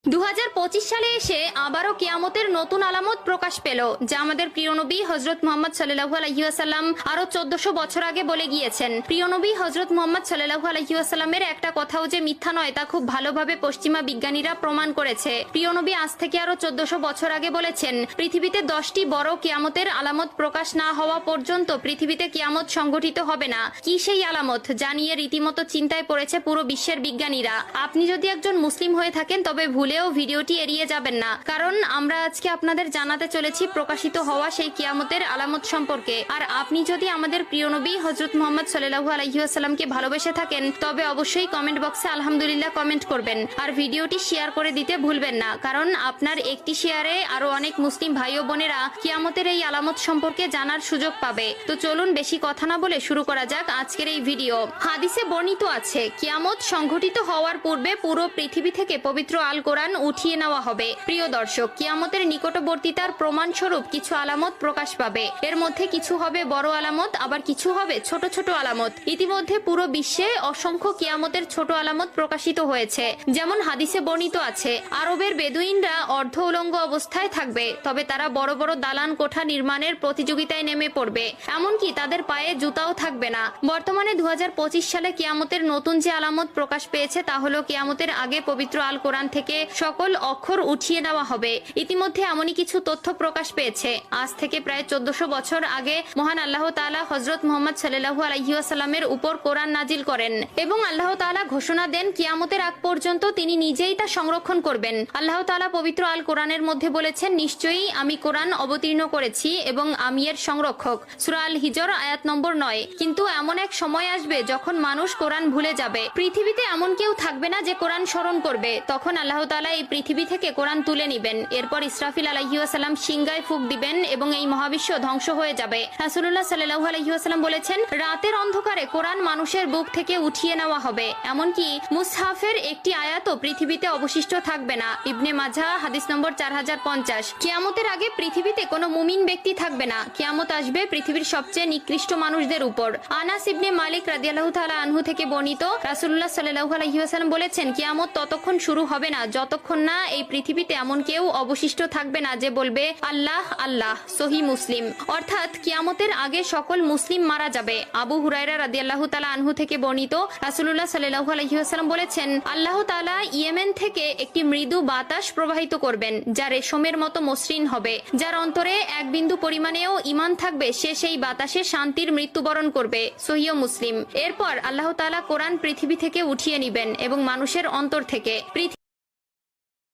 2025 সালে এসে আবারও কিয়ামতের নতুন আলামত প্রকাশ পেল, যা আমাদের প্রিয় নবী হযরত মুহাম্মদ সাল্লাল্লাহু আলাইহি ওয়াসাল্লাম আরো 1400 বছর আগে বলে গিয়েছেন। প্রিয় নবী হযরত মুহাম্মদ সাল্লাল্লাহু আলাইহি ওয়াসাল্লামের একটা কথাও যে মিথ্যা নয় তা খুব ভালোভাবে পশ্চিমা বিজ্ঞানীরা প্রমাণ করেছে। প্রিয় নবী আজ থেকে আরো 1400 বছর আগে বলেছেন, পৃথিবীতে 10টি বড় কিয়ামতের আলামত প্রকাশ না হওয়া পর্যন্ত পৃথিবীতে কিয়ামত সংঘটিত হবে না। কি সেই আলামত জানিয়ে রীতিমতো চিন্তায় পড়েছে পুরো বিশ্বের বিজ্ঞানীরা। আপনি যদি একজন মুসলিম হয়ে থাকেন তবে ভুলেও ভিডিওটি এড়িয়ে যাবেন না, কারণ আমরা আজকে আপনাদের জানাতে চলেছি প্রকাশিত হওয়া সেই কিয়ামতের আলামত সম্পর্কে। আর আপনি যদি আমাদের প্রিয় নবী হযরত মুহাম্মদ সাল্লাল্লাহু আলাইহি ওয়াসাল্লামকে ভালোবেসে থাকেন তবে অবশ্যই কমেন্ট বক্সে আলহামদুলিল্লাহ কমেন্ট করবেন আর ভিডিওটি শেয়ার করে দিতে ভুলবেন না, কারণ আপনার একটি শেয়ারে আরো অনেক মুসলিম ভাই ও বোনেরা কিয়ামতের এই আলামত সম্পর্কে জানার সুযোগ পাবে। তো চলুন বেশি কথা না বলে শুরু করা যাক আজকের এই ভিডিও। হাদিসে বর্ণিত আছে, কিয়ামত সংঘটিত হওয়ার পূর্বে পুরো পৃথিবী থেকে পবিত্র আল কোরআন উঠিয়ে নেওয়া হবে। প্রিয় দর্শক, কিয়ামতের নিকটবর্তীতার প্রমাণ স্বরূপ কিছু আলামত প্রকাশ পাবে। এর মধ্যে কিছু হবে বড় আলামত, আবার কিছু হবে ছোট ছোট আলামত। ইতিমধ্যে পুরো বিশ্বে অসংখ্য কিয়ামতের ছোট আলামত প্রকাশিত হয়েছে। যেমন হাদিসে বর্ণিত আছে, আরবের বেদুইনরা অর্ধ উলঙ্গ অবস্থায় থাকবে, তবে তারা বড় বড় দালান কোঠা নির্মাণের প্রতিযোগিতায় নেমে পড়বে, এমনকি তাদের পায়ে জুতাও থাকবে না। বর্তমানে 2025 সালে কিয়ামতের নতুন যে আলামত প্রকাশ পেয়েছে তা হলো কিয়ামতের আগে পবিত্র আল কোরআন থেকে সকল অক্ষর উঠিয়ে নেওয়া হবে। ইতিমধ্যে এমনই কিছু তথ্য প্রকাশ পেয়েছে। আজ থেকে প্রায় 1400 বছর আগে মহান আল্লাহ তাআলা হযরত মুহাম্মদ সাল্লাল্লাহু আলাইহি ওয়াসাল্লামের উপর কোরআন নাজিল করেন এবং আল্লাহ তাআলা ঘোষণা দেন কিয়ামতের আগ পর্যন্ত তিনি নিজেই তা সংরক্ষণ করবেন। আল্লাহ তাআলা পবিত্র আল কোরআনের মধ্যে বলেছেন, নিশ্চয়ই আমি কোরআন অবতীর্ণ করেছি এবং আমি এর সংরক্ষক। সূরা আল হিজর আয়াত নম্বর 9। কিন্তু এমন এক সময় আসবে যখন মানুষ কোরআন ভুলে যাবে। পৃথিবীতে এমন কেউ থাকবে না যে কোরআন স্মরণ করবে। তখন আল্লাহ তাআলা এই পৃথিবী থেকে কোরআন তুলে নিবেন। এরপর ইসরাফিল আলাইহিস সালাম সিংহায় ফুঁক দিবেন এবং এই মহাবিশ্ব ধ্বংস হয়ে যাবে। রাসূলুল্লাহ সাল্লাল্লাহু আলাইহি ওয়াসাল্লাম বলেছেন, রাতের অন্ধকারে কোরআন মানুষের বুক থেকে উঠিয়ে নেওয়া হবে, এমনকি মুসহাফের একটি আয়াতও পৃথিবীতে অবশিষ্ট থাকবে না। ইবনে মাজাহ হাদিস নম্বর 4050। কিয়ামতের আগে পৃথিবীতে কোনো মুমিন ব্যক্তি থাকবে না। কিয়ামত আসবে পৃথিবীর সবচেয়ে নিকৃষ্ট মানুষদের উপর। আনাস ইবনে মালিক রাদিয়াল্লাহু তাআলা আনহু থেকে বর্ণিত, রাসূলুল্লাহ সাল্লাল্লাহু আলাইহি ওয়াসাল্লাম বলেছেন, কিয়ামত ততক্ষণ শুরু হবে না যতক্ষণ না এই পৃথিবীতে এমন কেউ অবশিষ্ট থাকবে না যে বলবে আল্লাহ আল্লাহ। সহিহ মুসলিম। অর্থাৎ কিয়ামতের আগে সকল মুসলিম মারা যাবে। আবু হুরায়রা রাদিয়াল্লাহু তাআলা আনহু থেকে বর্ণিত, রাসূলুল্লাহ সাল্লাল্লাহু আলাইহি ওয়াসাল্লাম বলেছেন, আল্লাহ তাআলা ইয়েমেন থেকে একটি মৃদু বাতাস প্রবাহিত করবেন যা রেশমের মতো মসৃণ হবে। যার অন্তরে এক বিন্দু পরিমাণেও ঈমান থাকবে সে সেই বাতাসে শান্তির মৃত্যুবরণ করবে। সহিহ মুসলিম। এরপর আল্লাহ তাআলা কোরআন পৃথিবী থেকে উঠিয়ে নেবেন এবং মানুষের অন্তর থেকে